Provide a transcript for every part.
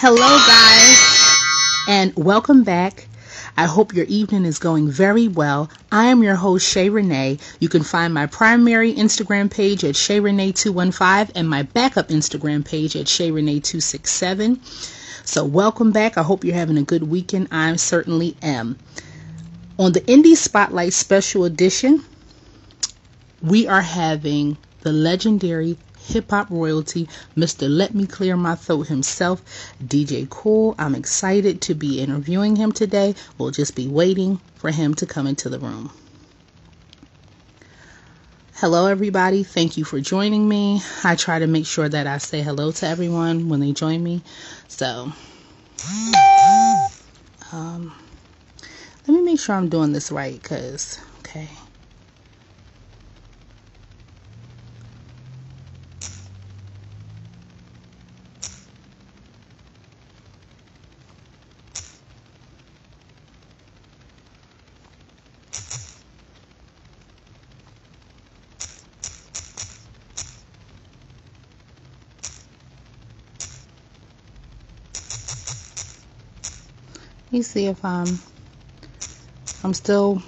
Hello, guys, and welcome back. I hope your evening is going very well. I am your host, Shayrenee. You can find my primary Instagram page at Shayrenee215 and my backup Instagram page at Shayrenee267. So welcome back. I hope you're having a good weekend. I certainly am. On the Indie Spotlight Special Edition, we are having the legendary hip-hop royalty, Mr. Let Me Clear My Throat himself, DJ Kool. I'm excited to be interviewing him today. We'll just be waiting for him to come into the room. Hello, everybody. Thank you for joining me. I try to make sure that I say hello to everyone when they join me. So, let me make sure I'm doing this right, because, okay. Let me see if I'm still.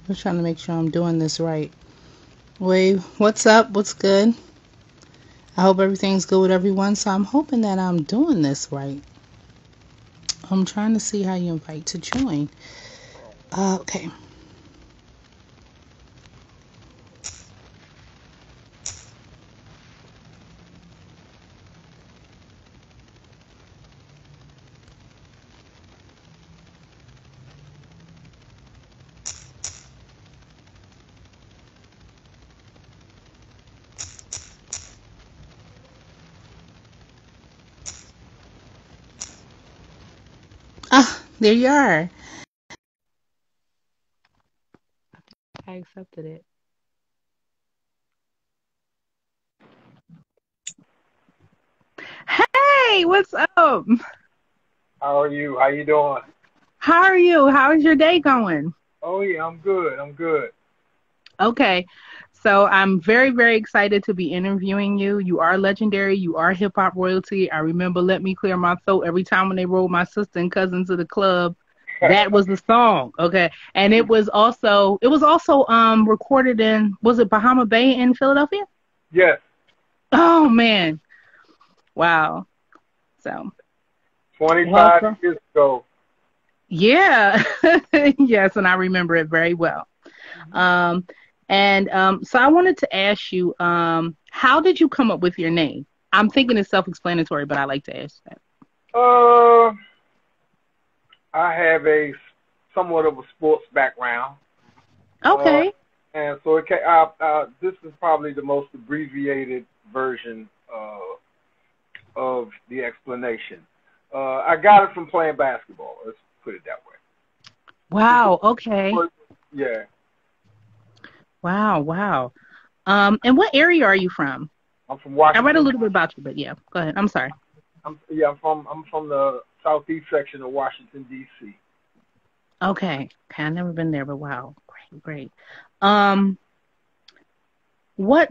I'm trying to make sure I'm doing this right. Wave, what's up? What's good? I hope everything's good with everyone. So I'm hoping that I'm doing this right. I'm trying to see how you invite to join. Okay. Ah, there you are. I accepted it. Hey, what's up? How are you? How you doing? How are you? How's your day going? Oh yeah, I'm good. I'm good. Okay. So I'm very, very excited to be interviewing you. You are legendary. You are hip hop royalty. I remember Let Me Clear My Throat every time when they rolled my sister and cousin to the club. That was the song. Okay. And it was also recorded in, was it Bahama Bay in Philadelphia? Yes. Oh man. Wow. So 25 welcome. years ago. Yeah. Yes, and I remember it very well. Um so I wanted to ask you, how did you come up with your name? I'm thinking it's self-explanatory, but I like to ask that. Uh, I have a somewhat of a sports background. Uh, Okay. and so this is probably the most abbreviated version of the explanation. I got it from playing basketball. Let's put it that way. Wow. Okay. Yeah. Wow. Wow. And what area are you from? I'm from I read a Washington. little bit about you, but yeah, go ahead. I'm sorry. I'm from the southeast section of Washington D.C. Okay. Okay. I've never been there, but wow. Great. Great. Um,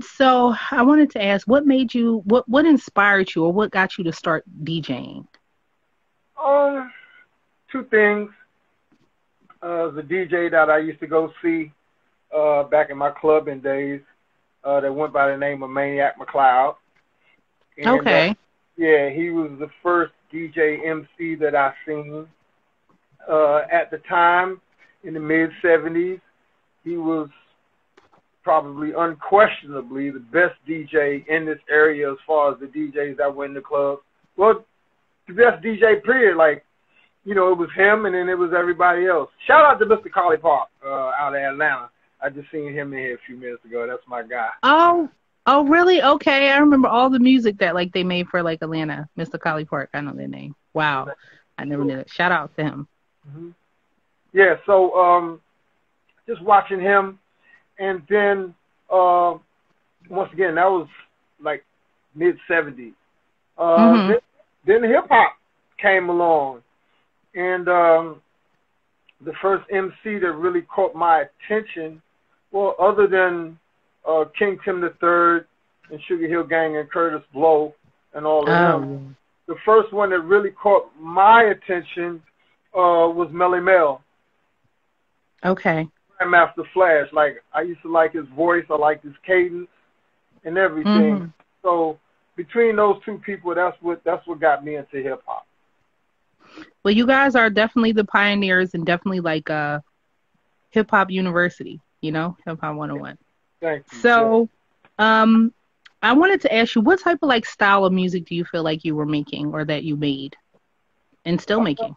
so I wanted to ask, what inspired you or what got you to start DJing? Um, Two things. The DJ that I used to go see back in my clubbing days that went by the name of Maniac McLeod. And Okay. yeah, he was the first DJ MC that I seen at the time in the mid 70s. He was probably unquestionably the best DJ in this area as far as the DJs that went in the club. Well, the best DJ period. Like, it was him, and then it was everybody else. Shout out to Mr. Collie Park out of Atlanta. I just seen him in here a few minutes ago. That's my guy. Oh, really? Okay. I remember all the music that they made for Atlanta, Mr. Collie Park. I know their name. Wow. I never knew that. Shout out to him. Mm-hmm. Yeah, so just watching him, and then once again, that was like mid 70s. Mm-hmm. Then hip hop came along. And the first MC that really caught my attention, well, other than King Tim III and Sugar Hill Gang and Curtis Blow and all of them, the first one that really caught my attention was Melly Mel. Okay. Grandmaster Flash. Like, I used to like his voice. I liked his cadence and everything. Mm-hmm. So between those two people, that's what got me into hip hop. Well, you guys are definitely the pioneers and definitely like hip hop university, you know, hip hop 101. Thank you. So, I wanted to ask you, what type of like style of music do you feel like you were making or that you made and still making?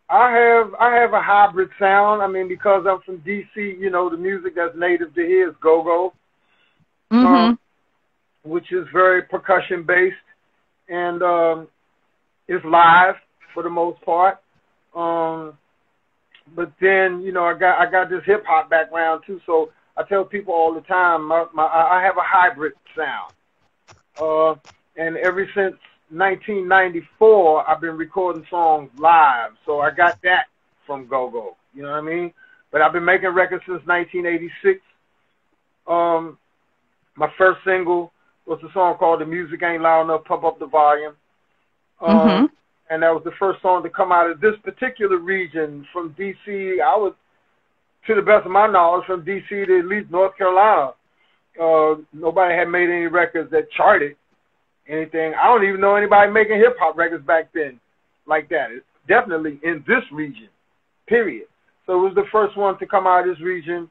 I have a hybrid sound. I mean, because I'm from DC, you know, the music that's native to here is go-go, which is very percussion based, and it's live for the most part. But then, you know, I got this hip hop background too, so I tell people all the time, I have a hybrid sound. And ever since 1994, I've been recording songs live, so I got that from go-go. You know what I mean? But I've been making records since 1986. My first single was a song called "The Music Ain't Loud Enough, Pump Up the Volume." And that was the first song to come out of this particular region from D.C. I was, to the best of my knowledge, from D.C. to at least North Carolina. Nobody had made any records that charted anything. I don't even know anybody making hip-hop records back then like that. It's definitely in this region, period. So it was the first one to come out of this region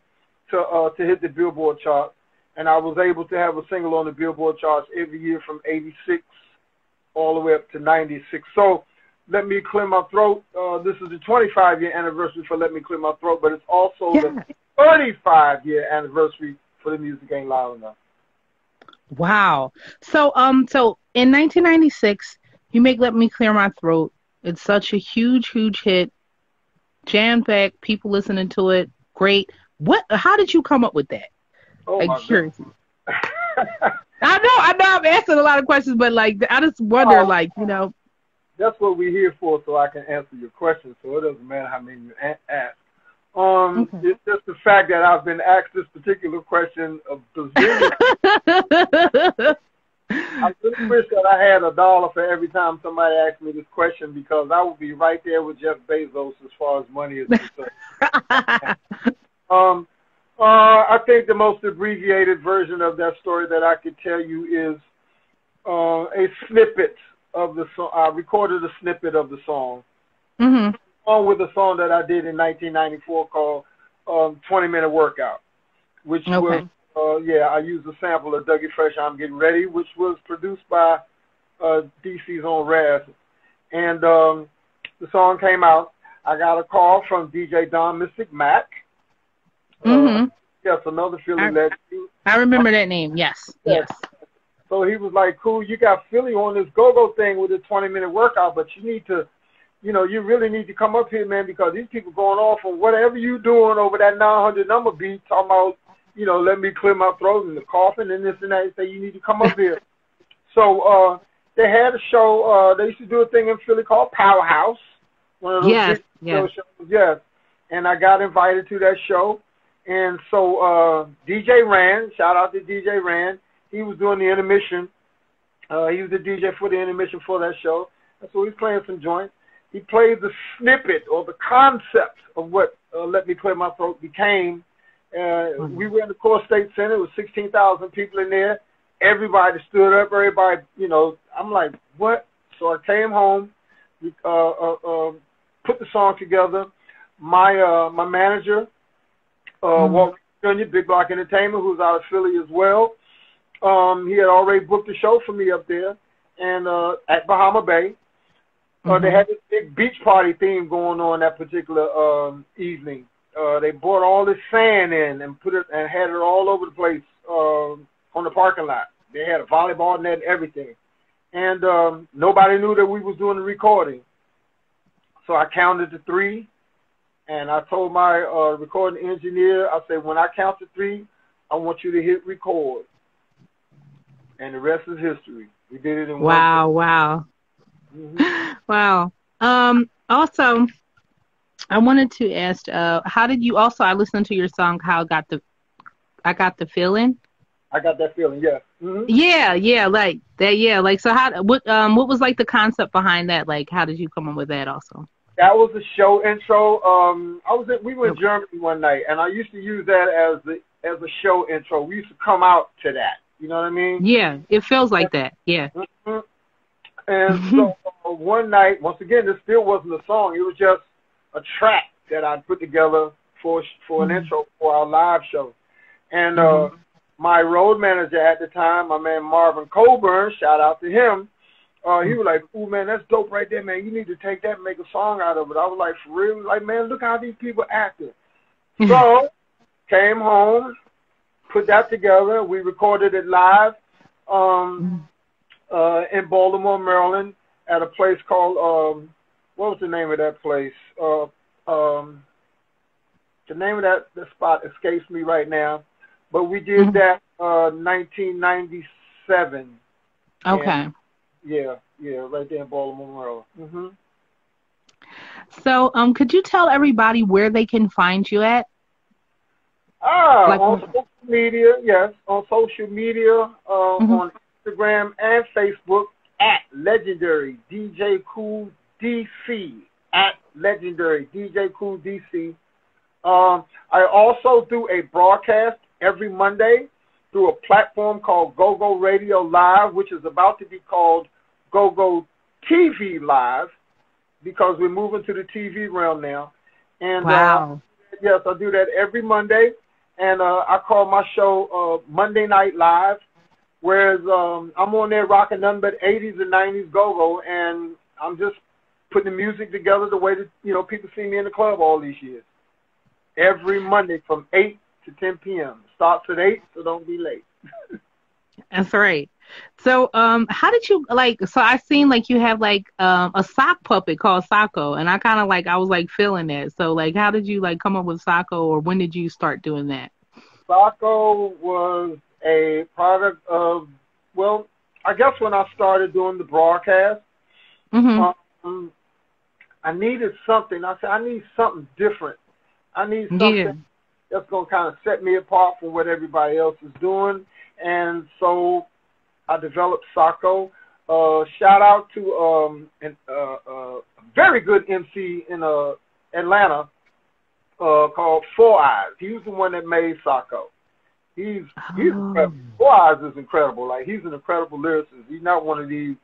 to hit the Billboard charts. And I was able to have a single on the Billboard charts every year from 86 all the way up to 96. So Let Me Clear My Throat, this is the 25-year anniversary for Let Me Clear My Throat, but it's also the 35-year anniversary for The Music Ain't Loud Enough. Wow. So in 1996, you make Let Me Clear My Throat. It's such a huge, huge hit. Jam-packed, people listening to it. Great. How did you come up with that? Oh, like, curious. I know I'm asking a lot of questions, but like I just wonder, like, you know. That's what we're here for, so I can answer your questions. So it doesn't matter how many you ask. It's just the fact that I've been asked this particular question of bazillion. I just wish that I had $1 for every time somebody asked me this question, because I would be right there with Jeff Bezos as far as money is concerned. I think the most abbreviated version of that story that I could tell you is a snippet of the song. I recorded a snippet of the song, along with a song that I did in 1994 called 20-Minute Workout, which was, I used a sample of Dougie Fresh, I'm Getting Ready, which was produced by DC's own Raz. And the song came out. I got a call from DJ Don Mystic Mac. Yes, another Philly legend. I remember that name, yes. So he was like, "Cool, you got Philly on this go-go thing with a 20-minute workout, but you need to, you know, you really need to come up here, man, because these people going off on whatever you doing over that 900 number beat, talking about, you know, let me clear my throat and the coughing and this and that. They say you need to come up here." So they had a show. They used to do a thing in Philly called Powerhouse. One of those shows. Yes. And I got invited to that show. And so DJ Rand, shout out to DJ Rand, he was doing the intermission. He was the DJ for the intermission for that show. And so he's playing some joints. He played the snippet or the concept of what Let Me Clear My Throat became. We were in the Core State Center. It was 16,000 people in there. Everybody stood up. Everybody, you know, I'm like, what? So I came home, put the song together. My manager, Walter Jr., Big Block Entertainment, who's out of Philly as well, he had already booked a show for me up there and at Bahama Bay. They had this big beach party theme going on that particular evening. They brought all this sand in and put it and had it all over the place on the parking lot. They had a volleyball net and everything. And nobody knew that we was doing the recording. So I counted to 3, and I told my recording engineer, I said, when I count to 3, I want you to hit record. And the rest is history. We did it in one day. Wow. Wow. Also, I wanted to ask, how did you also? I listened to your song, I got the feeling. I got that feeling. Yeah. Hmm. Yeah, yeah, like that. Yeah, like so. What was like the concept behind that? Like, how did you come up with that? Also. That was the show intro. We were in Okay. Germany one night, and I used to use that as a show intro. We used to come out to that. You know what I mean? Yeah, it feels like that. Yeah. Mhm. And so one night, once again, this still wasn't a song. It was just a track that I put together for an intro for our live show. And my road manager at the time, my man Marvin Colburn, shout out to him. He was like, "Ooh, man, that's dope right there, man. You need to take that and make a song out of it." I was like, "For real?" Like, man, look how these people acting. So came home, put that together. We recorded it live in Baltimore, Maryland, at a place called what was the name of that place? The name of that the spot escapes me right now, but we did that 1997. Okay. And yeah, right there in Baltimore, Maryland. So, could you tell everybody where they can find you at? Like, On social media, yes, on social media, on Instagram and Facebook at Legendary DJ Kool DC, at Legendary DJ Kool DC. I also do a broadcast every Monday through a platform called GoGo Radio Live, which is about to be called GoGo TV Live, because we're moving to the TV realm now. And wow. Yes, I do that every Monday, and I call my show Monday Night Live, whereas I'm on there rocking nothing but 80s and 90s go-go, and I'm just putting the music together the way that people see me in the club all these years. Every Monday from 8 to 10 p.m. Starts at 8, so don't be late. That's right. So, how did you so I seen like you have like a sock puppet called Socko, and I was like feeling that. So like how did you like come up with Socko, or when did you start doing that? Socko was a product of, well, I guess when I started doing the broadcast, I needed something. I said, I need something different. I need something that's going to kind of set me apart from what everybody else is doing. And so I developed Socko. Shout out to a very good MC in Atlanta called Four Eyes. He was the one that made Socko. He's incredible. Four Eyes is incredible. Like, he's an incredible lyricist. He's not one of these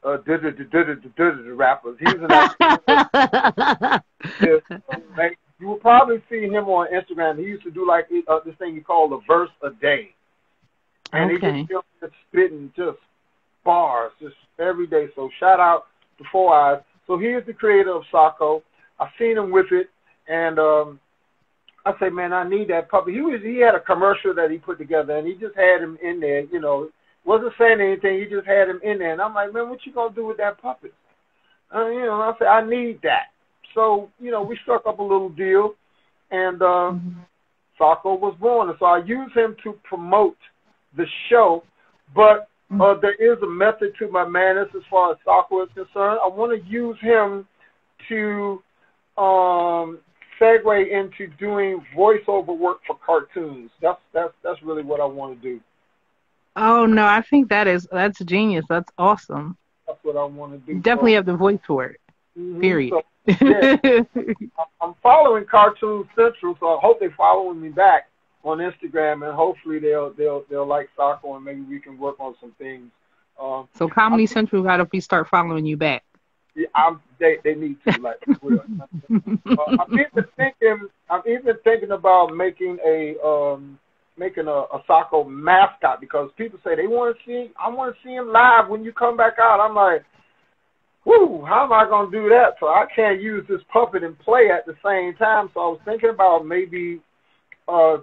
rappers. He's an you will probably see him on Instagram. He used to do like this thing you call a verse a day. And he just spitting just bars just every day. So shout out to Four Eyes. So he is the creator of Socko. I've seen him with it, and I say, man, I need that puppet. He had a commercial that he put together, and he just had him in there. Wasn't saying anything. He just had him in there, and I'm like, man, what you gonna do with that puppet? I said, I need that. So we struck up a little deal, and Socko was born. And so I use him to promote the show, but there is a method to my madness as far as Socko is concerned. I want to use him to segue into doing voiceover work for cartoons. That's really what I want to do. Oh no, I think that's genius. That's awesome. That's what I want to do. You definitely have the voice for it. Period. So, yeah, I'm following Cartoon Central, so I hope they're following me back on Instagram, and hopefully they'll like Socko, and maybe we can work on some things. So Comedy Central got to start following you back. Yeah, they need to, like, real. I'm even thinking about making a Socko mascot, because people say I want to see him live when you come back out. I'm like, whoo, how am I going to do that? So I can't use this puppet and play at the same time. So I was thinking about maybe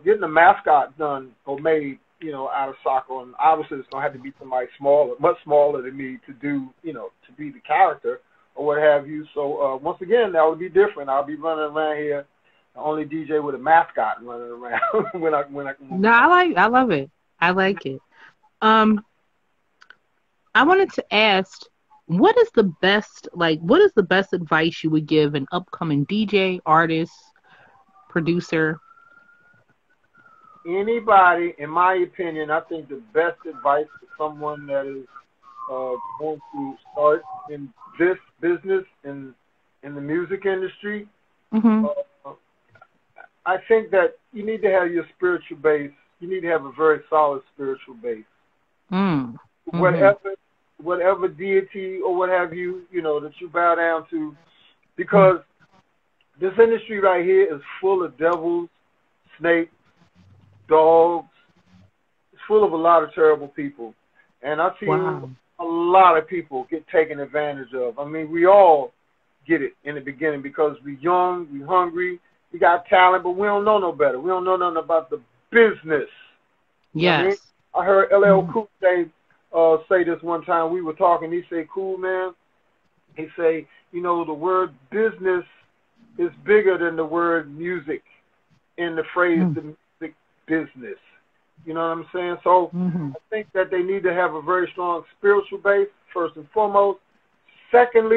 getting a mascot done or made, out of Socko. And obviously it's going to have to be somebody smaller, much smaller than me to do, to be the character or what have you. So once again, that would be different. I'll be running around here, the only DJ with a mascot running around when I can. No, I love it. I like it. I wanted to ask, what is the best, what is the best advice you would give an upcoming DJ, artist, producer? Anybody, in my opinion, I think the best advice for someone that is going to start in this business in the music industry, Mm-hmm. I think that you need to have your spiritual base. You need to have a very solid spiritual base. Mm. Mm-hmm. Whatever deity or what have you, that you bow down to, because this industry right here is full of devils, snakes, dogs. It's full of a lot of terrible people. And I've seen Wow. a lot of people get taken advantage of. I mean, we all get it in the beginning because we're young, we're hungry, we got talent, but we don't know no better. We don't know nothing about the business. You know what I mean? Yes. I heard LL Mm-hmm. Cool say this one time. We were talking. He said, "Cool, man." He say, the word business is bigger than the word music in the phrase the music business. You know what I'm saying? So Mm-hmm. I think that they need to have a very strong spiritual base, first and foremost. Second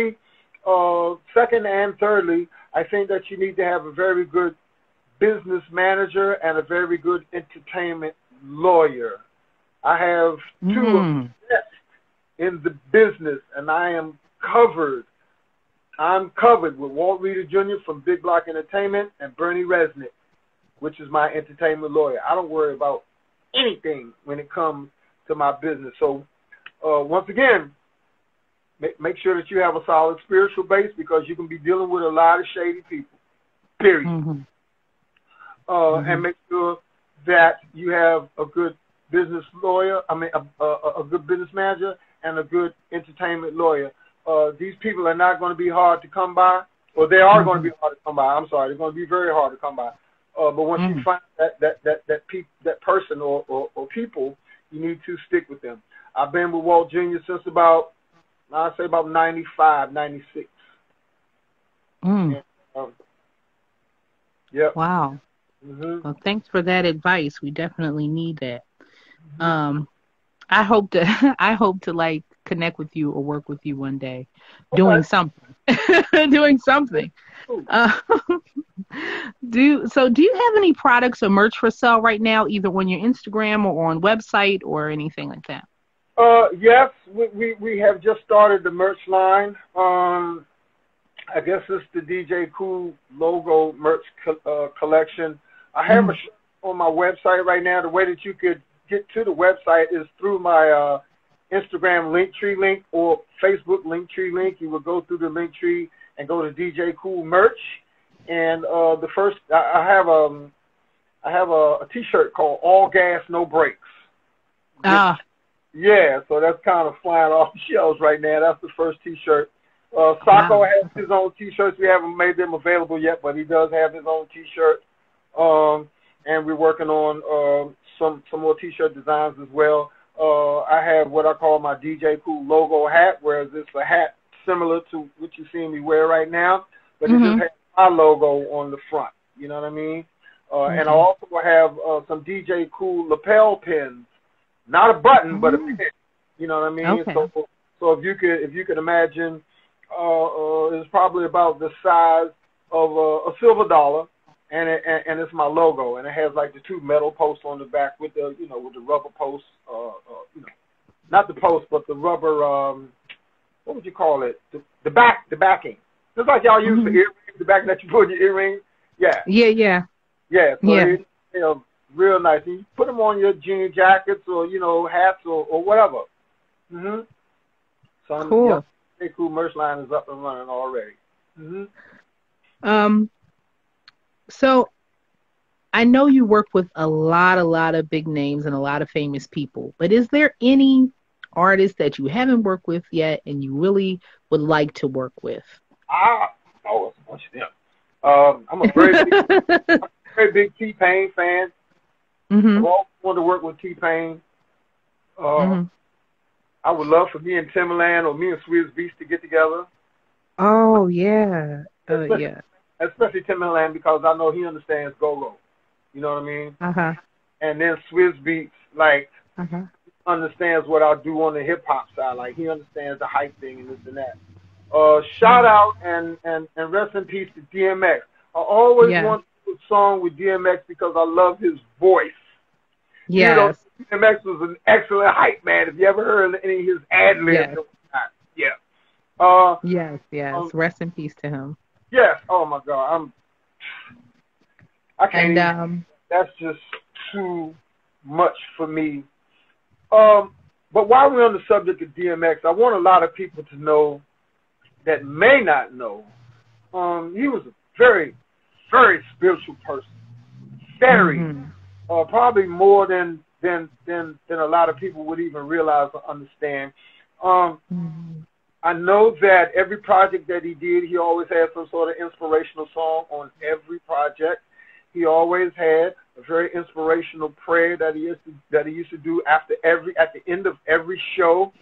and thirdly, I think that you need to have a very good business manager and a very good entertainment lawyer. I have two of them in the business, and I am covered. I'm covered with Walt Reeder Jr. from Big Block Entertainment and Bernie Resnick, which is my entertainment lawyer. I don't worry about anything when it comes to my business. So, once again, make sure that you have a solid spiritual base because you can be dealing with a lot of shady people, period. Mm-hmm. And make sure that you have a good business lawyer, a good business manager and a good entertainment lawyer. These people are not going to be hard to come by, or they are going to be hard to come by. I'm sorry, they're going to be very hard to come by. But once you find that person or people, you need to stick with them. I've been with Walt Jr. since about 95, 96. Mm. And, yep. Wow. Mm-hmm. Well, thanks for that advice. We definitely need that. I hope to I hope to connect with you or work with you one day, doing Okay. something, doing something. Uh, do you have any products or merch for sale right now, either on your Instagram or on website or anything like that? Yes, we have just started the merch line. I guess it's the DJ Kool logo merch collection. I have a shirt on my website right now. The way that you could get to the website is through my Instagram Linktree link or Facebook Linktree link. You will go through the Linktree and go to DJ Kool merch. And I have a T-shirt called All Gas No Brakes. Yeah, so that's kind of flying off the shelves right now. That's the first T-shirt. Sacco has his own T-shirts. We haven't made them available yet, but he does have his own T-shirt. And we're working on some more T-shirt designs as well. I have what I call my DJ Kool logo hat, whereas it's a hat similar to what you're seeing me wear right now, but it just has my logo on the front. You know what I mean? And I also have some DJ Kool lapel pins. Not a button, but a pin. You know what I mean? Okay. So if you could imagine, it's probably about the size of a silver dollar, and it's my logo, and it has the two metal posts on the back with the with the rubber posts, not the post, but the rubber. What would you call it? The backing. Just like y'all use for earrings, the backing that you put in your earrings. Yeah. Yeah. So real nice. And you put them on your jean jackets or hats or whatever. So cool. The Kool merch line is up and running already. So I know you work with a lot of big names and a lot of famous people, but is there any artist that you haven't worked with yet and you really would like to work with? It's a bunch of them. I'm a very big T-Pain fan. I've always wanted to work with T-Pain. I would love for me and Timbaland or me and Swizz Beatz to get together. Oh, yeah. Especially Timbaland because I know he understands go-go. You know what I mean? And then Swizz Beatz, understands what I do on the hip hop side. Like he understands the hype thing and this and that. Shout out and rest in peace to DMX. I always want to do a song with DMX because I love his voice. Yes. You know, DMX was an excellent hype man. If you ever heard any of his ad libs, yes. Rest in peace to him. Yes. Oh my God. I can't. Even, that's just too much for me. But while we're on the subject of DMX, I want a lot of people to know that may not know. He was a very, very spiritual person. Very, probably more than a lot of people would even realize or understand. I know that every project that he did, he always had some sort of inspirational song on every project. He always had a very inspirational prayer that he used to do at the end of every show.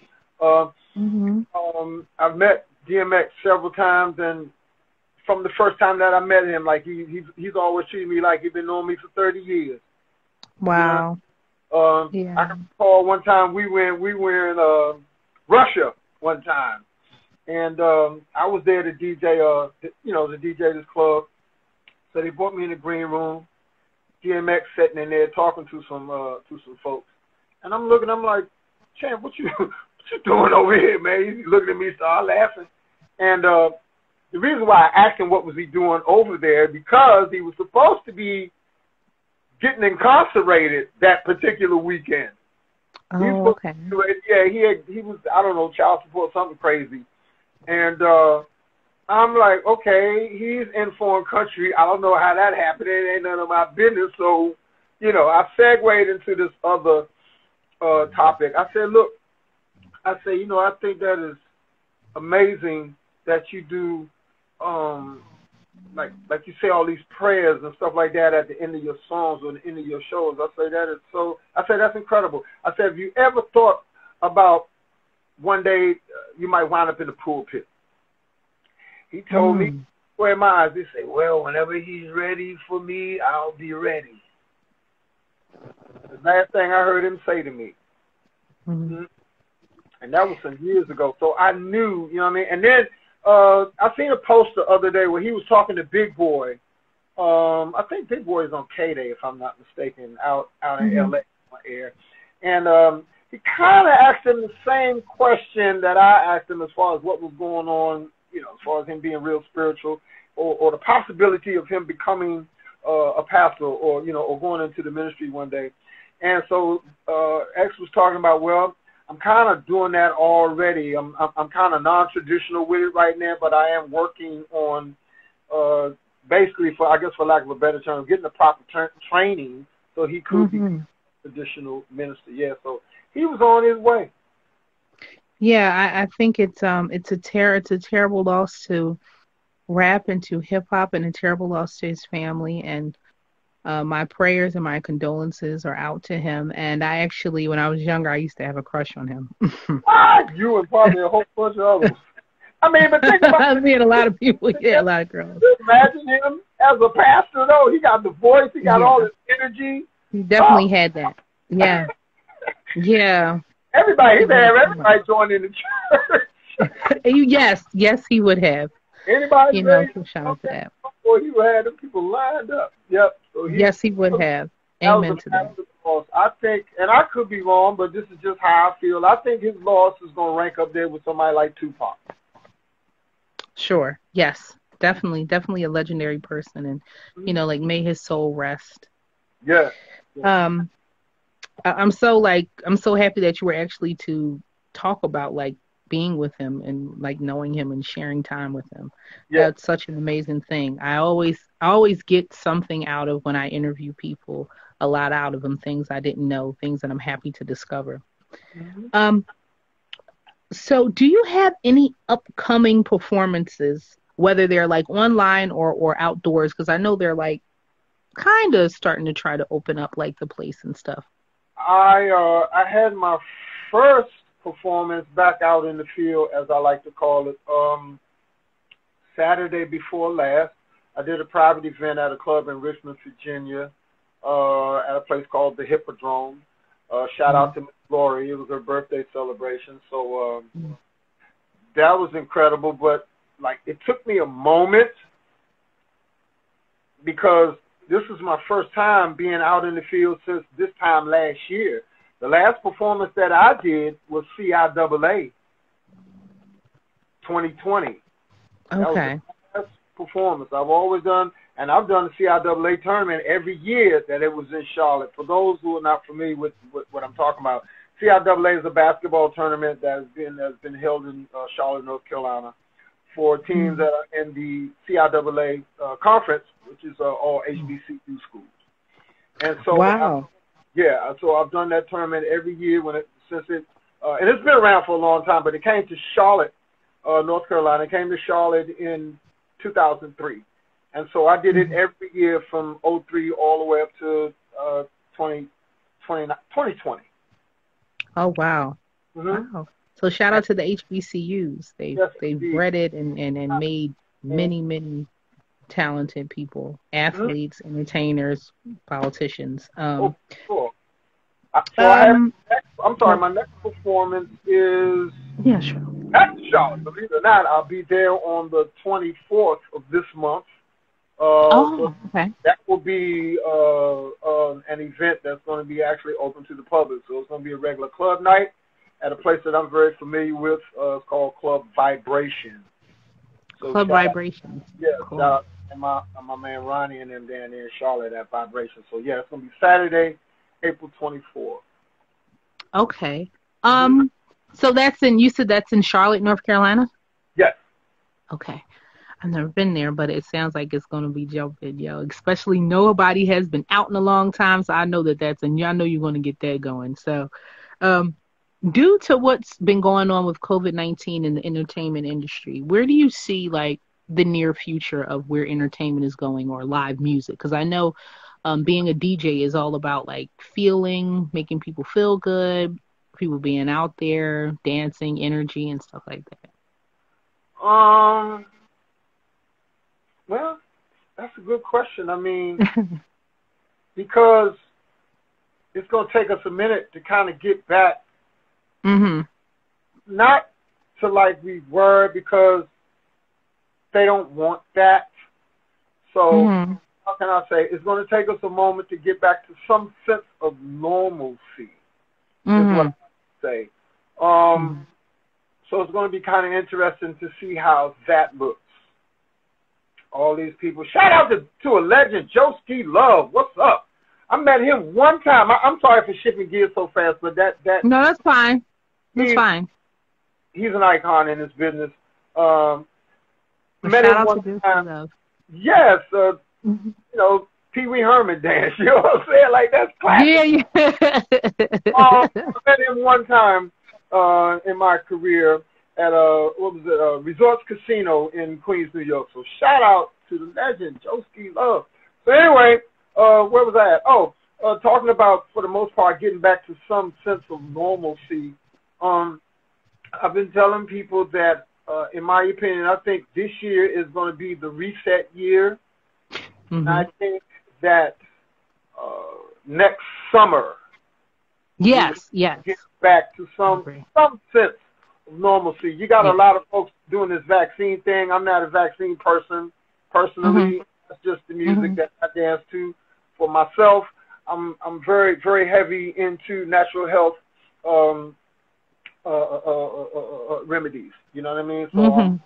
I've met DMX several times, and from the first time that I met him, like he's always treated me like he's been knowing me for 30 years. Wow. I can recall one time we were in Russia one time, and I was there to DJ the DJ this club. So they brought me in the green room. DMX sitting in there talking to some folks, and I'm like, Champ, what you doing over here, man? He's looking at me, start laughing, and the reason why I asked him what was he doing over there, because he was supposed to be getting incarcerated that particular weekend. Oh, okay. Yeah, he was, I don't know, child support, something crazy, and I'm like, okay, he's in foreign country. I don't know how that happened. It ain't none of my business. So, I segued into this other topic. I said, look, I think that is amazing that you do, like you say all these prayers and stuff like that at the end of your songs or the end of your shows. I say that's incredible. I said, have you ever thought about one day you might wind up in the pulpit? He told me, where my eyes, they say, well, whenever he's ready for me, I'll be ready. The last thing I heard him say to me. And that was some years ago. So I knew, you know what I mean? And then I seen a post the other day where he was talking to Big Boy. I think Big Boy is on K-Day, if I'm not mistaken, out in L.A. on air. And he kind of asked him the same question that I asked him as far as what was going on, as far as him being real spiritual, or the possibility of him becoming a pastor, or going into the ministry one day. And so X was talking about, well, I'm kind of doing that already. I'm kind of non-traditional with it right now, but I am working on basically, for lack of a better term, getting the proper training so he could be a traditional minister. Yeah, so he was on his way. Yeah, I think it's a terrible loss to rap and to hip hop, and a terrible loss to his family. And my prayers and my condolences are out to him. And I actually, when I was younger, I used to have a crush on him. You and probably a whole bunch of others. I mean, but think about me and a lot of people, a lot of girls. Imagine him as a pastor, though. He got the voice, he got all this energy. He definitely had that. Yeah. Yeah. Everybody joined in the church. Yes, he would have. Anybody, shout out to that. Or he would have them people lined up. Yep. So yes, he would have. Amen to that. Loss. I think, and I could be wrong, but this is just how I feel. I think his loss is going to rank up there with somebody like Tupac. Sure. Yes. Definitely a legendary person, and may his soul rest. Yeah. I'm so happy that you were actually to talk about being with him and knowing him and sharing time with him. Yeah. That's such an amazing thing. I always get something out of when I interview people, a lot out of them, things I didn't know, things that I'm happy to discover. So do you have any upcoming performances, whether they're online or outdoors? Because I know they're kind of starting to try to open up the place and stuff. I had my first performance back out in the field, as I like to call it, Saturday before last. I did a private event at a club in Richmond, Virginia, at a place called the Hippodrome. Shout out to Miss Lori. It was her birthday celebration. So that was incredible. But, like, it took me a moment because this was my first time being out in the field since this time last year. The last performance that I did was CIAA 2020. Okay. That was the last performance I've always done, and I've done the CIAA tournament every year that it was in Charlotte. For those who are not familiar with what I'm talking about, CIAA is a basketball tournament that has been held in Charlotte, North Carolina, for teams that are in the CIAA conference, which is all HBCU schools. And so, so I've done that tournament every year and it's been around for a long time, but it came to Charlotte, North Carolina. It came to Charlotte in 2003. And so I did it every year from 2003 all the way up to 2020. Oh, wow. Wow. So shout out to the HBCUs. They've bred it and made many talented people, athletes, entertainers, politicians. Cool. I'm sorry, my next performance is at Charlotte. Believe it or not, I'll be there on the 24th of this month. Okay. That will be an event that's going to be actually open to the public. So it's going to be a regular club night at a place that I'm very familiar with. It's called Club Vibration. So Club Vibration. Cool. Shout out to my man Ronnie and them down there in Charlotte at Vibration. So yeah, it's going to be Saturday, April 24th. Okay. So you said that's in Charlotte, North Carolina? Yes. Okay. I've never been there, but it sounds like it's going to be jumping, especially nobody has been out in a long time. So I know I know you're going to get that going. So, due to what's been going on with COVID-19 in the entertainment industry, where do you see like the near future of where entertainment is going or live music? Because I know being a DJ is all about like making people feel good, people being out there, dancing, energy, and stuff like that. Well, that's a good question. I mean, because it's going to take us a minute to kind of get back. Not to like we were, because they don't want that. So how can I say? It's going to take us a moment to get back to some sense of normalcy. Is what I say. So it's going to be kind of interesting to see how that looks. All these people. Shout out to a legend, Joski Love. What's up? I met him one time. I'm sorry for shifting gears so fast, but that no, that's fine. That's fine. He's an icon in this business. Met him one time. Yes, you know, Pee Wee Herman dance. You know what I'm saying? Like, that's classic. Yeah. I met him one time in my career at Resorts Casino in Queens, New York. So shout out to the legend, Joski Love. So anyway, where was I at? Oh, talking about, for the most part, getting back to some sense of normalcy. I've been telling people that, in my opinion, I think this year is going to be the reset year. I think that next summer, get back to some sense of normalcy. You got a lot of folks doing this vaccine thing. I'm not a vaccine person personally. That's just the music that I dance to. For myself, I'm very, very heavy into natural health remedies. You know what I mean? So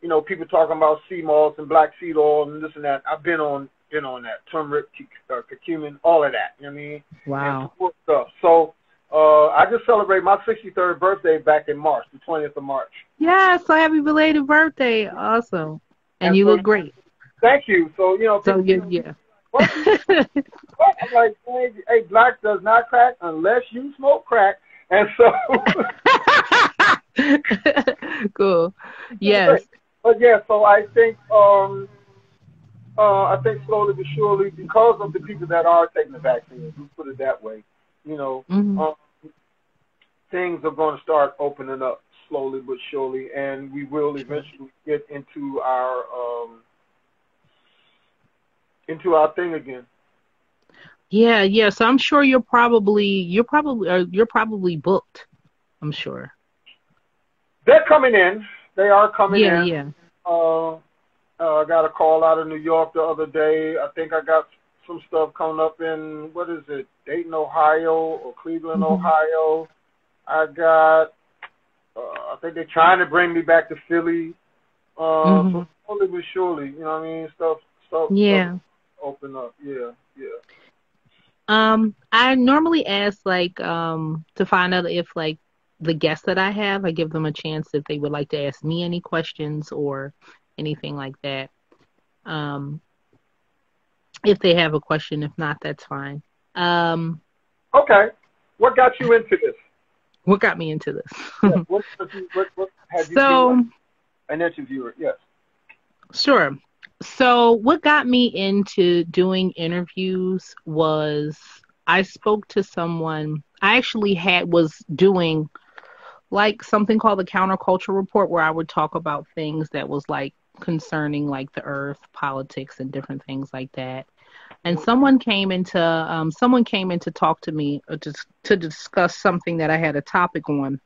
you know, people talking about sea moss and black seed oil and this and that. I've been on that turmeric, curcumin, all of that. You know what I mean? Wow. And stuff. So I just celebrated my 63rd birthday back in March, the 20th of March. Yeah, so happy belated birthday. Awesome. And you look great. Thank you. So, you know. What? I'm like, hey, black does not crack unless you smoke crack. And so. Cool. Yes. But yeah, so I think slowly but surely, because of the people that are taking the vaccine, let's put it that way, you know, things are going to start opening up slowly but surely, and we will eventually get into our thing again. Yeah, yeah. So I'm sure you're probably booked. I'm sure. They're coming in. They are coming Yeah, in. yeah. I got a call out of New York the other day. I think I got some stuff coming up in, what is it, Dayton, Ohio, or Cleveland, Hmm. Ohio. I got, I think they're trying to bring me back to Philly. Hmm. So slowly but surely, you know what I mean? Stuff Yeah. open up. Yeah, yeah. I normally ask like to find out if like the guests that I have, I give them a chance if they would like to ask me any questions or anything like that. Um, if they have a question, if not, that's fine. Um, Okay. What got you into this? what got me into Yes. this? What had you be So, an interviewer? Yes. sure. So, what got me into doing interviews was I spoke to someone. I actually was doing like something called the counterculture report where I would talk about things that was like concerning like the earth, politics, and different things like that. And Mm-hmm. someone came in to talk to me to discuss something that I had a topic on,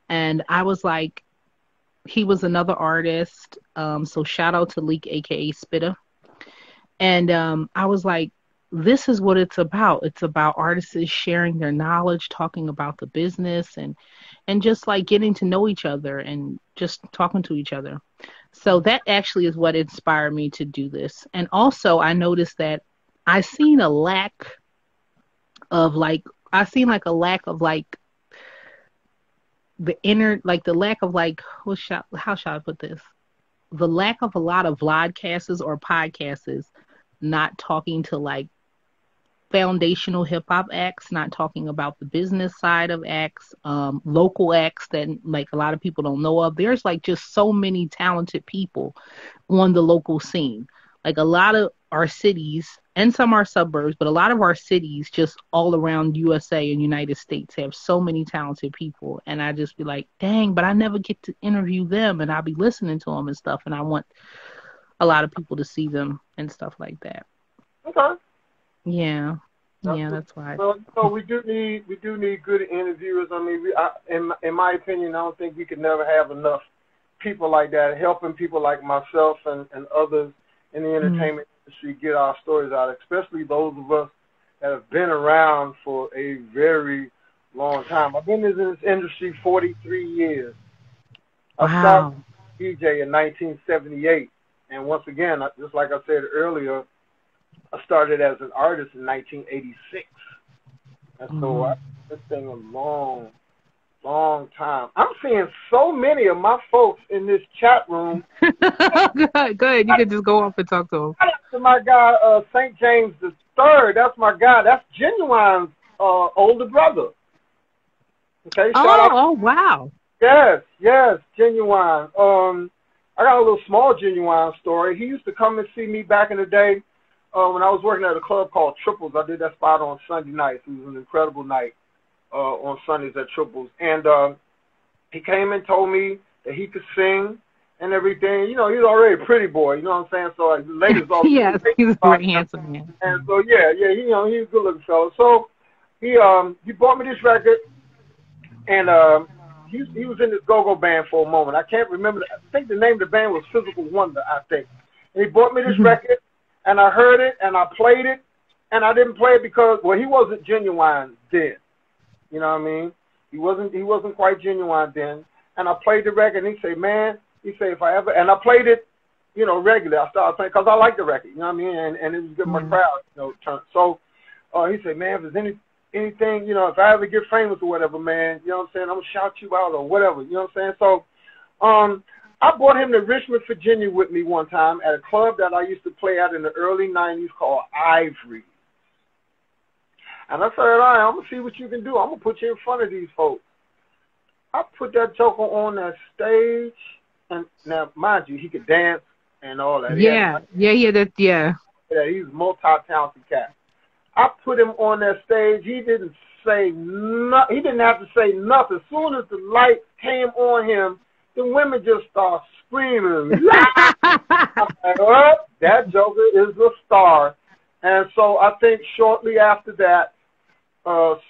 and I was like, he was another artist, so shout out to Leak, aka Spitta. And I was like, this is what it's about. It's about artists sharing their knowledge, talking about the business, and just like getting to know each other and just talking to each other. So that actually is what inspired me to do this. And also I noticed that I seen a lack of like I seen like a lack of like the inner like the lack of like how shall I put this? The lack of a lot of vlogcasters or podcasters not talking to like foundational hip hop acts, not talking about the business side of acts, local acts that like a lot of people don't know of. There's like just so many talented people on the local scene. Like a lot of our cities and some are suburbs, but a lot of our cities just all around USA and United States have so many talented people. And I just be like, dang, but I never get to interview them and I'll be listening to them and stuff. And I want a lot of people to see them and stuff like that. Okay. Yeah. That's Yeah, what, that's why. well, so we do need good interviewers. I mean, in my opinion, I don't think we could never have enough people like that helping people like myself and others in the Mm. entertainment industry get our stories out, especially those of us that have been around for a very long time. I've been in this industry 43 years. I started Wow. DJ in 1978, and once again, just like I said earlier, I started as an artist in 1986. And so Hmm. I this thing a long, long time. I'm seeing so many of my folks in this chat room. Good, good. You can just go off and talk to him. Shout out to my guy, St. James the Third. That's my guy. That's Genuine's older brother. Okay, shout Oh, out. oh, wow. Yes, Genuine. I got a little small Genuine story. He used to come and see me back in the day when I was working at a club called Triples. I did that spot on Sunday nights. It was an incredible night on Sundays at Triples. And he came and told me that he could sing and everything. You know, he's already a pretty boy. You know what I'm saying? So like, the ladies all Yes, he's a very handsome man. and so yeah, he's a good looking fellow. So he bought me this record, and he was in this go-go band for a moment. I can't remember. I think the name of the band was Physical Wonder, I think. And he bought me this Mhm. record, and I heard it, and I played it, and I didn't play it because, well, he wasn't genuine then. You know what I mean? He wasn't quite genuine then. And I played the record, and he said, man, if I ever, and I played it, regularly. I started playing because I liked the record, you know what I mean? And it was good my crowd, turn. So he said, man, if there's anything, if I ever get famous or whatever, man, you know what I'm saying, I'm going to shout you out or whatever, you know what I'm saying? So I brought him to Richmond, Virginia with me one time at a club that I used to play at in the early 90s called Ivory. And I said, all right, I'm going to see what you can do. I'm going to put you in front of these folks. I put that joker on that stage, and now, mind you, he could dance and all that. Yeah. He's a multi-talented cat. I put him on that stage. He didn't say nothing. He didn't have to say nothing. As soon as the light came on him, the women just start screaming. I'm like, oh, that joker is a star. And so I think shortly after that,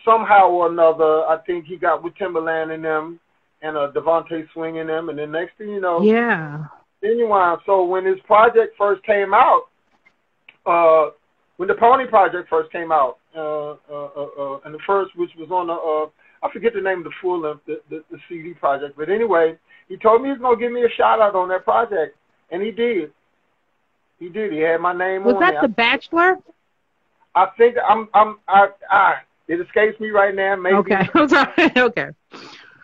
somehow or another, I think he got with Timberland and them, and Devontae Swing and them, and then next thing you know, yeah. Genuine. So when his project first came out, when the Pony Project first came out, and the first, which was on the, I forget the name of the full length, the CD project, but anyway, he told me he was gonna give me a shout out on that project, and he did. He did. He had my name on there. Was that The Bachelor? I think it escapes me right now. Maybe. Okay. I'm sorry. Okay.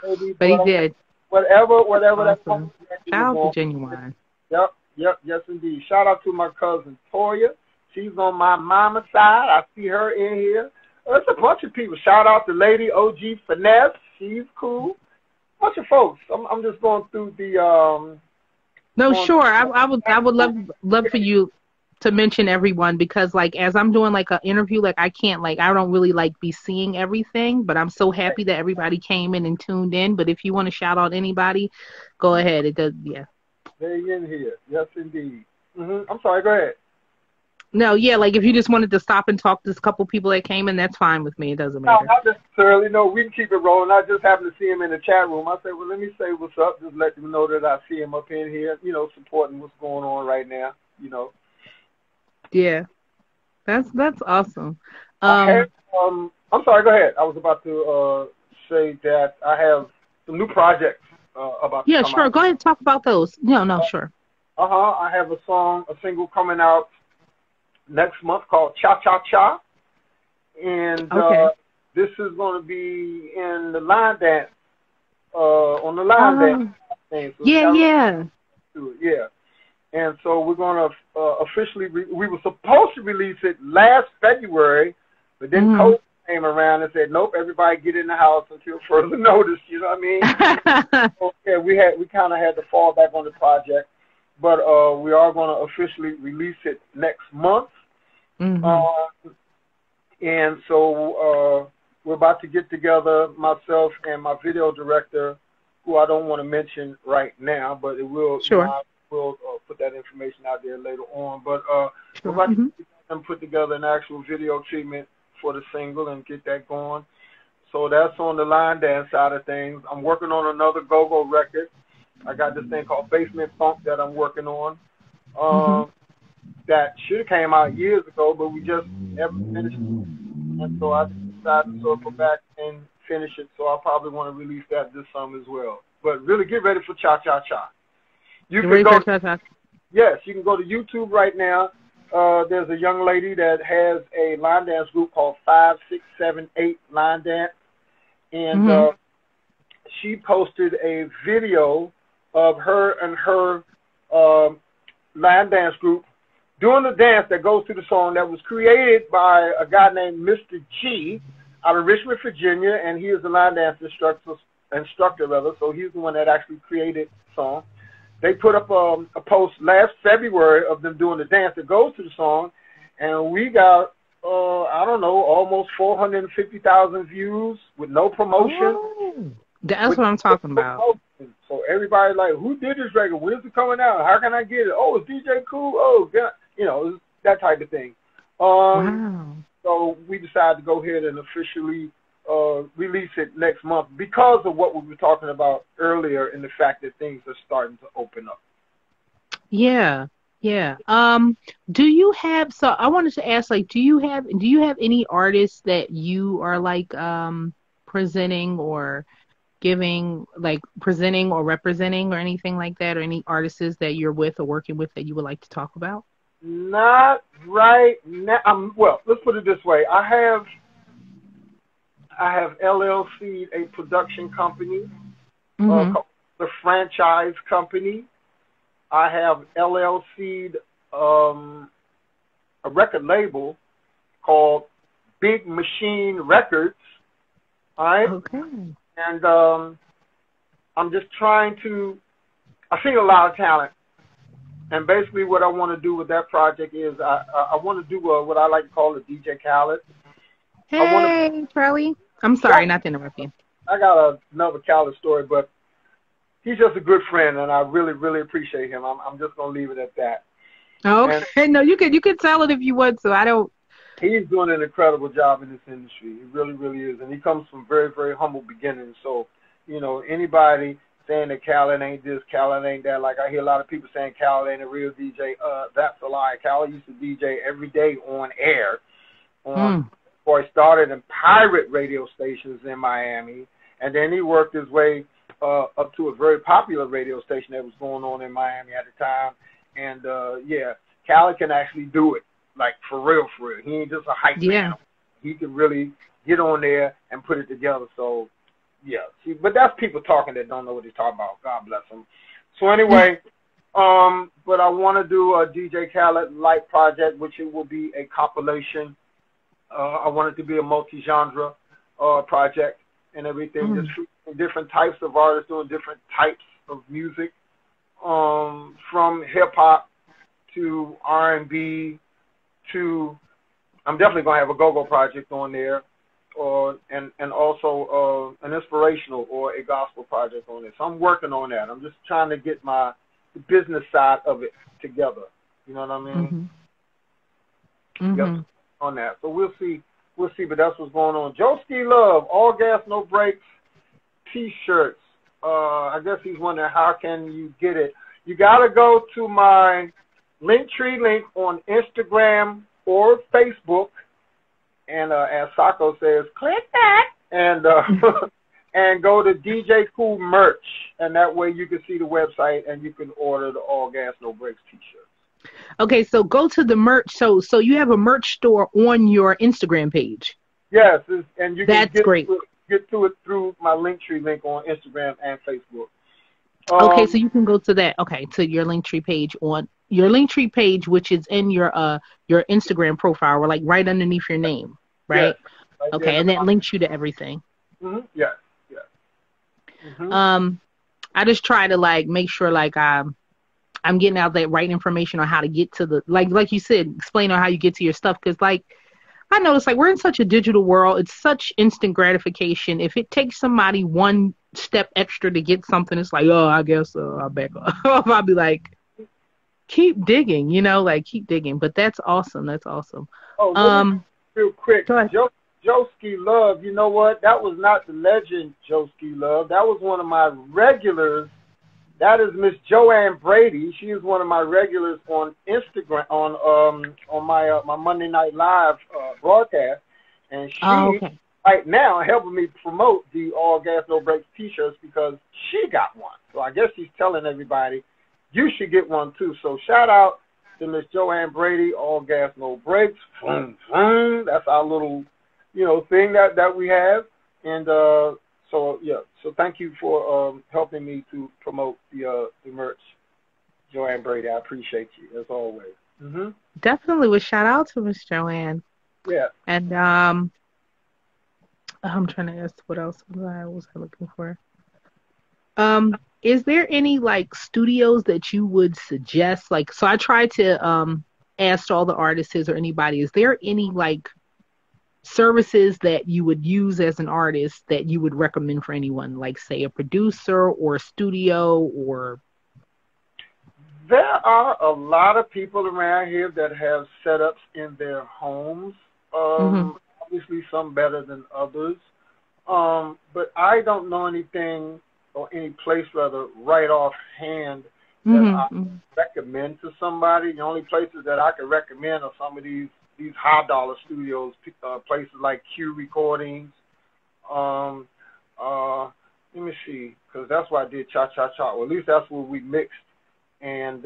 Maybe, but he did. Whatever Awesome. that. Shout out to Genuine. Yep, yes indeed. Shout out to my cousin Toya. She's on my mama's side. I see her in here. There's a bunch of people. Shout out to Lady OG Finesse. She's cool. Bunch of folks. I'm just going through the No, sure. I would love for you to mention everyone, because like as I'm doing like an interview, like I don't really like be seeing everything, but I'm so happy that everybody came in and tuned in. But if you want to shout out anybody, go ahead. It does, yeah. They in here, yes indeed. I'm sorry, go ahead. No, yeah, like if you just wanted to stop and talk to a couple people that came in, that's fine with me. It doesn't matter. No, not necessarily. No, we can keep it rolling. I just happened to see him in the chat room. I said, well, let me say what's up. Just let them know that I see him up in here, supporting what's going on right now, Yeah, that's awesome. I'm sorry, go ahead. I was about to say that I have some new projects about to come sure. out. Go ahead and talk about those. No, sure. I have a single coming out next month called Cha Cha Cha. And this is going to be in the line dance, on the line dance thing. So yeah. Yeah. And so we're going to officially, we were supposed to release it last February, but then COVID came around and said, nope, everybody get in the house until further notice, you know what I mean? So, yeah, we kind of had to fall back on the project, but we are going to officially release it next month. And so we're about to get together, myself and my video director, who I don't want to mention right now, but it will. Sure. We'll put that information out there later on. But we're about to get them put together an actual video treatment for the single and get that going. So that's on the line dance side of things. I'm working on another go-go record. I got this thing called Basement Funk that I'm working on. That should have came out years ago, but we just never finished it. And so I decided to circle back and finish it. So I'll probably want to release that this summer as well. But really get ready for Cha Cha Cha. You can go. Yes, you can go to YouTube right now. There's a young lady that has a line dance group called 5678 Line Dance, and she posted a video of her and her line dance group doing the dance that goes to the song that was created by a guy named Mr. G out of Richmond, Virginia, and he is a line dance instructor, so he's the one that actually created the song. They put up a post last February of them doing the dance that goes to the song, and we got, almost 450,000 views with no promotion. Oh, that's what I'm talking about. So everybody like, who did this record? When's it coming out? How can I get it? Oh, it's DJ Kool. Oh, God. That type of thing. Wow. So we decided to go ahead and officially release it next month because of what we were talking about earlier and the fact that things are starting to open up. Yeah. Do you have, so I wanted to ask, like, do you have any artists that you are like presenting or giving, like presenting or representing or anything like that, or any artists that you're with or working with that you would like to talk about? Not right now. Well, let's put it this way. I have LLC, a production company, called the Franchise Company. I have LLC'd a record label called Big Machine Records. All right? Okay. And I'm just trying to, I see a lot of talent. And basically what I want to do with that project is I want to do what I like to call a DJ Khaled. Hey, Charlie. I'm sorry, not to interrupt you. I got another Khaled story, but he's just a good friend, and I really, really appreciate him. I'm just going to leave it at that. Okay. No, you can tell it if you want to. I don't He's doing an incredible job in this industry. He really, really is. And he comes from very, very humble beginnings. So, anybody saying that Khaled ain't this, Khaled ain't that, like I hear a lot of people saying Khaled ain't a real DJ, that's a lie. Khaled used to DJ every day on air. Before he started in pirate radio stations in Miami. And then he worked his way up to a very popular radio station that was going on in Miami at the time. And, Khaled can actually do it. Like, for real, for real. He ain't just a hype man. He can really get on there and put it together. So, yeah. See, but that's people talking that don't know what they're talking about. God bless them. So, anyway, but I want to do a DJ Khaled Light project, which it will be a compilation. I want it to be a multi-genre project and everything. Just different types of artists doing different types of music, from hip-hop to R&B, I'm definitely going to have a go-go project on there, and also an inspirational or a gospel project on there. So I'm working on that. I'm just trying to get the business side of it together. You know what I mean? Yep, on that. So we'll see, but that's what's going on. Joeski Love, All Gas, No Brakes T-shirts. I guess he's wondering, how can you get it? You got to go to my Linktree link on Instagram or Facebook, and as Sako says, click that, and and go to DJ Kool merch, and that way you can see the website and you can order the All Gas No Brakes T-shirts. Okay, so go to the merch. So you have a merch store on your Instagram page. Yes, and you can get to it through my Linktree link on Instagram and Facebook. Okay, so you can go to that. Okay, to your Linktree page which is in your Instagram profile, or like right underneath your name, right? Yes, okay, and that links you to everything. Yes. I just try to like make sure like I'm getting out that right information on how to get to the like you said, explain on how you get to your stuff, because like I notice like we're in such a digital world. It's such instant gratification. If it takes somebody one step extra to get something, it's like, oh, I guess I'll back off. I'll be like, keep digging, keep digging. But that's awesome. That's awesome. Oh, real quick, Joeski Love, you know what? That was not the legend Joeski Love. That was one of my regulars. That is Miss Joanne Brady. She is one of my regulars on Instagram, on my Monday Night Live broadcast, and she right now helping me promote the All Gas No Brakes T-shirts because she got one. So I guess she's telling everybody you should get one too. So shout out to Miss Joanne Brady, All Gas No Brakes. That's our little thing that we have, and so thank you for helping me to promote the merch, Joanne Brady. I appreciate you as always. Definitely, with shout out to Miss Joanne. Yeah. And I'm trying to ask what else was I looking for. Is there any like studios that you would suggest? Like, so I try to ask all the artists or anybody, is there any like services that you would use as an artist that you would recommend for anyone, like say a producer or a studio? Or there are a lot of people around here that have setups in their homes. Obviously some better than others, but I don't know anything or any place rather right offhand that I recommend to somebody. The only places that I could recommend are some of these high dollar studios, places like Q Recordings. Let me see, because that's why I did Cha Cha Cha. Well, at least that's where we mixed and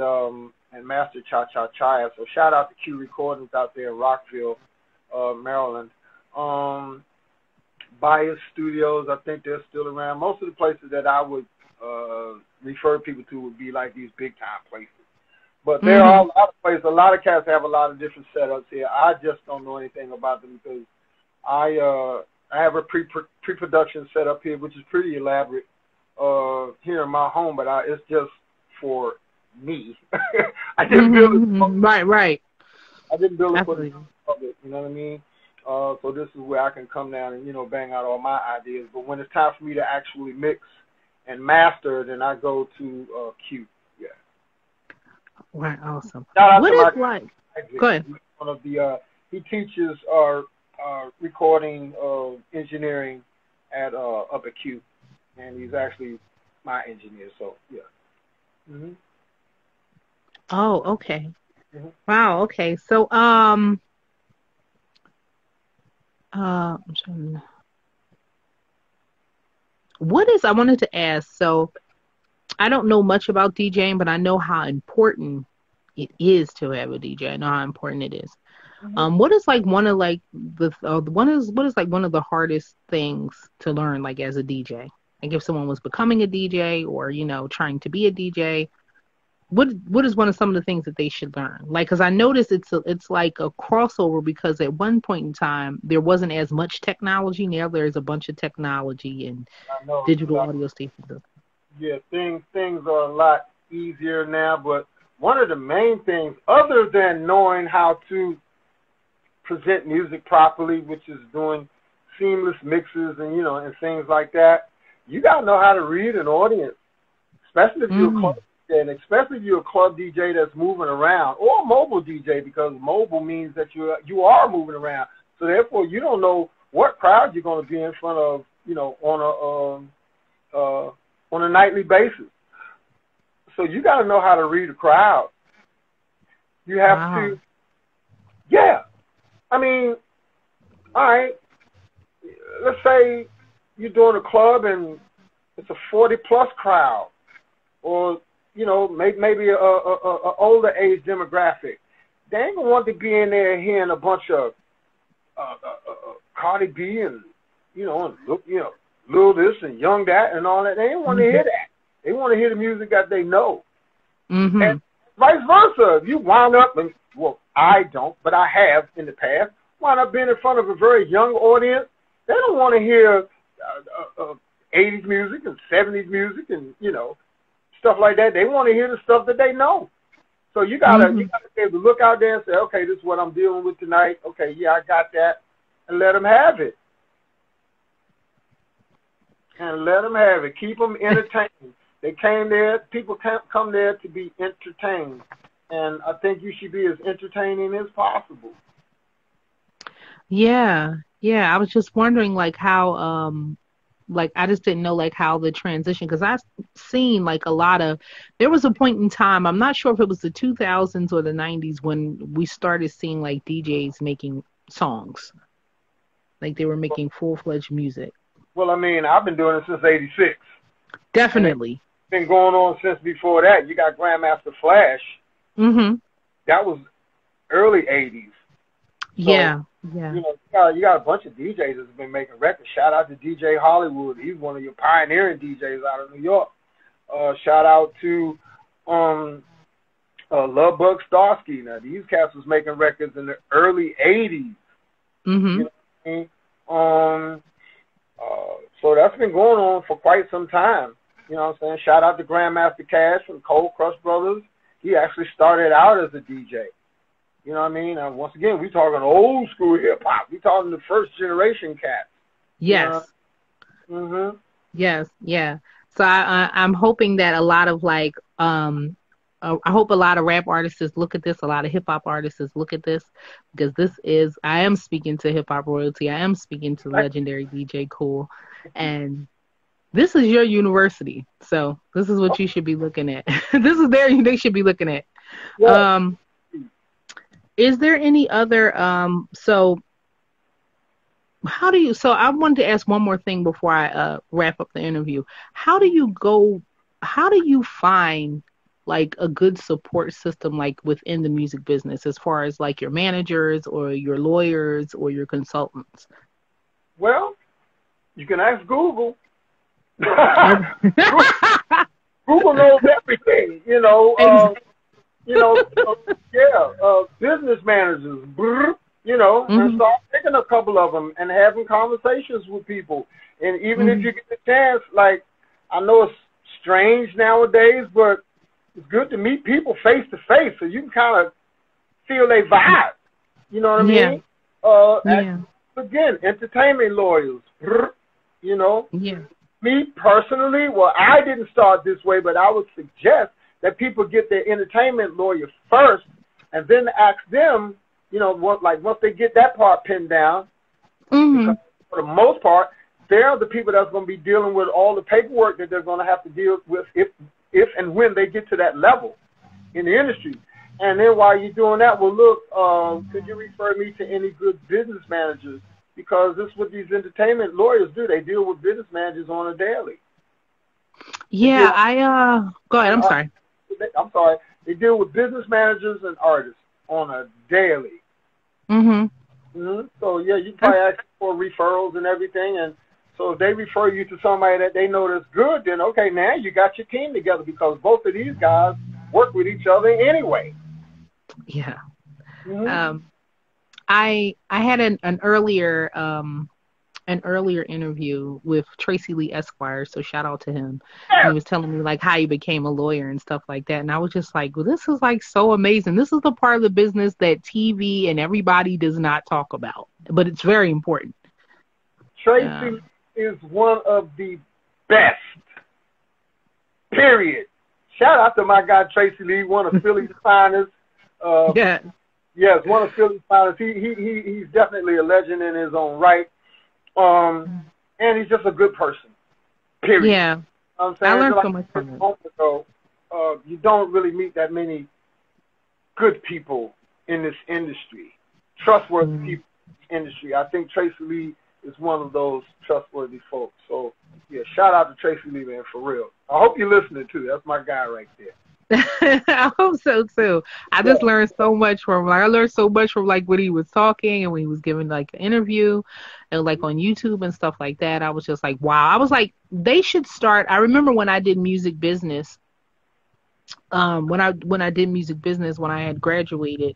mastered Cha Cha Cha. So shout out to Q Recordings out there in Rockville, Maryland. Bias Studios, I think they're still around. Most of the places that I would refer people to would be like these big time places. But there are a lot of places. A lot of cats have a lot of different setups here. I just don't know anything about them because I have a pre-production setup here, which is pretty elaborate here in my home, but it's just for me. I didn't build it. Right. I didn't build it for the public. You know what I mean? So this is where I can come down and, bang out all my ideas. But when it's time for me to actually mix and master, then I go to Q. Right, awesome. Shout out what to is like? Go ahead. One of the he teaches recording engineering at up at Q, and he's actually my engineer. So yeah. Mm-hmm. Oh, okay. Mm-hmm. Wow. Okay. So I'm trying. I wanted to ask. So I don't know much about DJing, but I know how important it is to have a DJ. I know how important it is. Mm-hmm. What is like one of like the what is like one of the hardest things to learn like as a DJ? Like if someone was becoming a DJ or trying to be a DJ, what is one of some of the things that they should learn? Like, because I noticed it's like a crossover because at one point in time there wasn't as much technology. Now there's a bunch of technology and I know. digital audio stations. Yeah, things are a lot easier now, but one of the main things, other than knowing how to present music properly, which is doing seamless mixes and and things like that, you gotta know how to read an audience, especially if you're a club DJ, and especially if you're a club DJ that's moving around, or a mobile DJ, because mobile means that you are moving around. So therefore, you don't know what crowd you're going to be in front of, on a nightly basis. So you got to know how to read a crowd. You have to, yeah. I mean, all right, let's say you're doing a club and it's a 40-plus crowd, or, maybe a older age demographic. They ain't going to want to be in there hearing a bunch of Cardi B and, Lil this and Young that and all that. They ain't want to hear that. They want to hear the music that they know. Mm-hmm. And vice versa. If you wind up, and well, I don't, but I have in the past, wind up being in front of a very young audience, they don't want to hear 80s music and 70s music and, stuff like that. They want to hear the stuff that they know. So you gotta be able to look out there and say, okay, this is what I'm dealing with tonight. Okay, yeah, I got that. And let them have it. Keep them entertained. They came there. People can't come there to be entertained. And I think you should be as entertaining as possible. Yeah. I was just wondering, like, how, I just didn't know, like, how the transition, because I've seen, like, there was a point in time, I'm not sure if it was the 2000s or the 90s, when we started seeing, like, DJs making songs. Like, they were making full-fledged music. Well, I mean, I've been doing it since 86. Definitely. It's been going on since before that. You got Grandmaster Flash. Mm-hmm. That was early 80s. So, yeah. You got a bunch of DJs that's been making records. Shout out to DJ Hollywood. He's one of your pioneering DJs out of New York. Shout out to Lovebug Starsky. Now, these cats was making records in the early 80s. Mm-hmm. You know what I mean? So that's been going on for quite some time. You know what I'm saying? Shout out to Grandmaster Cash from Cold Crush Brothers. He actually started out as a DJ. You know what I mean? Once again, we talking old school hip hop. We talking the first generation cats. Yes. Mm-hmm. Yes. Yeah. So I'm hoping that a lot of I hope a lot of rap artists look at this. A lot of hip hop artists look at this, because I am speaking to hip hop royalty. I am speaking to legendary DJ Kool, and this is your university. So this is what you should be looking at. They should be looking at. Yeah. Is there any other, so I wanted to ask one more thing before I wrap up the interview. How do you find like a good support system, like within the music business, as far as like your managers or your lawyers or your consultants? Well, you can ask Google. Google knows everything, business managers, and start picking a couple of them and having conversations with people. And even if you get the chance, like, I know it's strange nowadays, but it's good to meet people face to face so you can kind of feel their vibe. You know what I mean? Again, entertainment lawyers, Yeah. Me personally, well, I didn't start this way, but I would suggest that people get their entertainment lawyer first and then ask them, once they get that part pinned down, because for the most part, they're the people that's going to be dealing with all the paperwork that they're going to have to deal with if and when they get to that level in the industry. And then while you're doing that, well, look, could you refer me to any good business managers? Because this is what these entertainment lawyers do. They deal with business managers on a daily. Yeah, go ahead. I'm sorry. I'm sorry. They deal with business managers and artists on a daily. So, yeah, you probably ask for referrals and everything. And so if they refer you to somebody that they know that's good, then, okay, now you got your team together because both of these guys work with each other anyway. Yeah. I had an earlier interview with Tracy Lee Esquire, so shout out to him. He was telling me like how he became a lawyer and stuff like that, and I was just like, well, this is like so amazing. This is the part of the business that TV and everybody does not talk about, but it's very important. Tracy is one of the best. Period. Shout out to my guy Tracy Lee, one of Philly's finest. Yes, one of Philly's finest. He's definitely a legend in his own right. And he's just a good person. Period. Yeah. I'm saying, I learned so much from him. You don't really meet that many good people in this industry, trustworthy people in this industry. I think Tracy Lee is one of those trustworthy folks. So, yeah, shout out to Tracy Lee, man, for real. I hope you're listening, too. That's my guy right there. I hope so too. I just learned so much from him. I learned so much from like when he was talking and when he was giving like an interview and like on YouTube and stuff like that. I was just like, wow. I was like, they should start. I remember when I did music business. When I did music business when I had graduated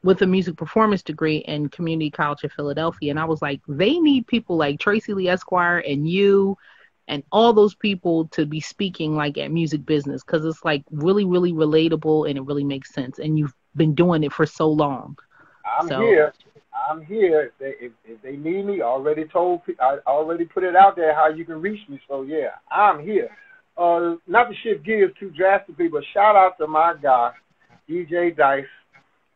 with a music performance degree in Community College of Philadelphia, and I was like, they need people like Tracy Lee Esquire and you. And all those people to be speaking like at music business because it's like really, really relatable and it really makes sense. And you've been doing it for so long. I'm here. If they need me, I already put it out there how you can reach me. So yeah, I'm here. Not to shift gears too drastically, but shout out to my guy, DJ Dice,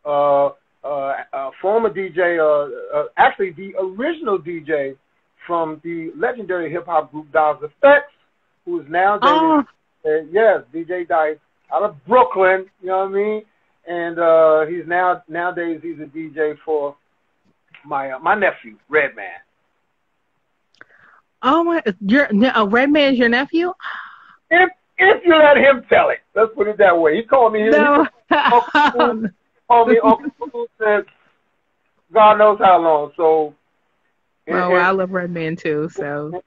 former DJ, actually the original DJ from the legendary hip-hop group Daz Effects, who is now DJ Dice out of Brooklyn, you know what I mean? And he's nowadays he's a DJ for my nephew, Redman. Oh my! Redman is your nephew? If you let him tell it, let's put it that way. He called me. No. Called me Uncle Kool since God knows how long. So. I love Redman too. So.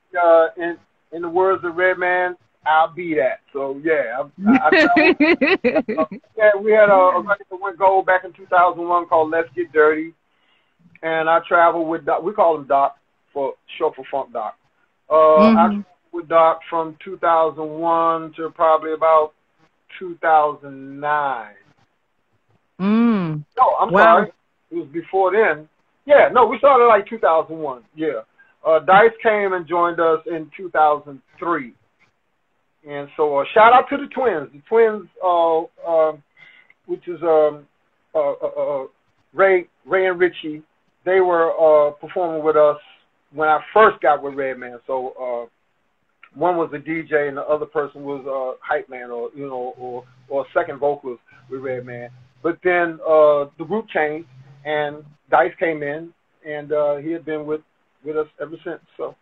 In the words of Redman, I'll be that. So yeah, we had a record that went gold back in 2001 called "Let's Get Dirty," and I traveled with Doc. We call him Doc for short for Funk Doc. I traveled with Doc from 2001 to probably about 2009. No, I'm sorry, it was before then. Yeah, no, we started like 2001. Yeah. Dice came and joined us in 2003. And so shout out to the twins. The twins, which is Ray and Richie, they were performing with us when I first got with Redman. So one was a DJ and the other person was a hype man or second vocalist with Redman. But then the group changed and Dice came in, and he had been with us ever since. So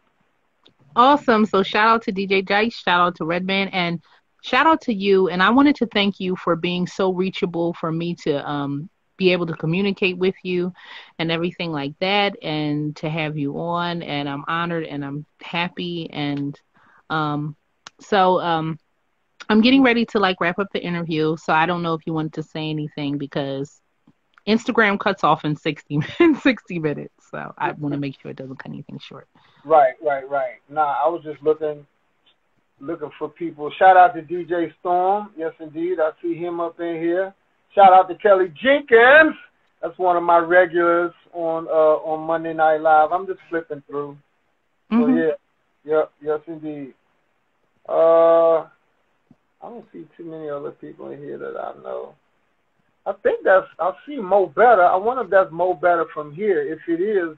awesome. So shout out to DJ Dice, shout out to Redman, and shout out to you. And I wanted to thank you for being so reachable for me to be able to communicate with you and everything like that, and to have you on. And I'm honored and I'm happy. And so I'm getting ready to like wrap up the interview. So I don't know if you wanted to say anything because Instagram cuts off in 60 minutes, so I want to make sure it doesn't cut anything short. Right. Nah, I was just looking for people. Shout out to DJ Storm. Yes, indeed. I see him up in here. Shout out to Kelly Jenkins. That's one of my regulars on Monday Night Live. I'm just flipping through. So yeah, yes, indeed. I don't see too many other people in here that I know. I think I see Mo Better. I wonder if that's Mo Better from here. If it is,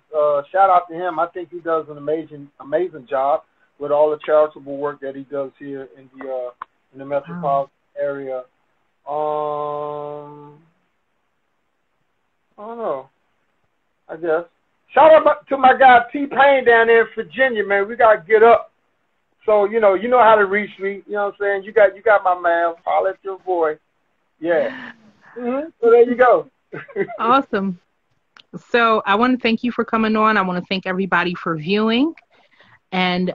shout out to him. I think he does an amazing job with all the charitable work that he does here in the metropolitan area. I don't know. I guess. Shout out to my guy T-Pain down there in Virginia, man. We gotta get up. So you know how to reach me. You know what I'm saying? You got my man. Holler at your boy. Yeah. Mm-hmm. So there you go. Awesome. So I want to thank you for coming on. I want to thank everybody for viewing. And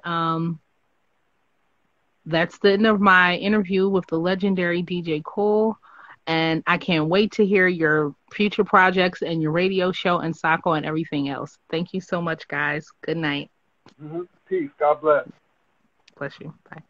that's the end of my interview with the legendary DJ Kool. And I can't wait to hear your future projects and your radio show and Sako and everything else. Thank you so much, guys. Good night. Mm-hmm. Peace. God bless. Bless you. Bye.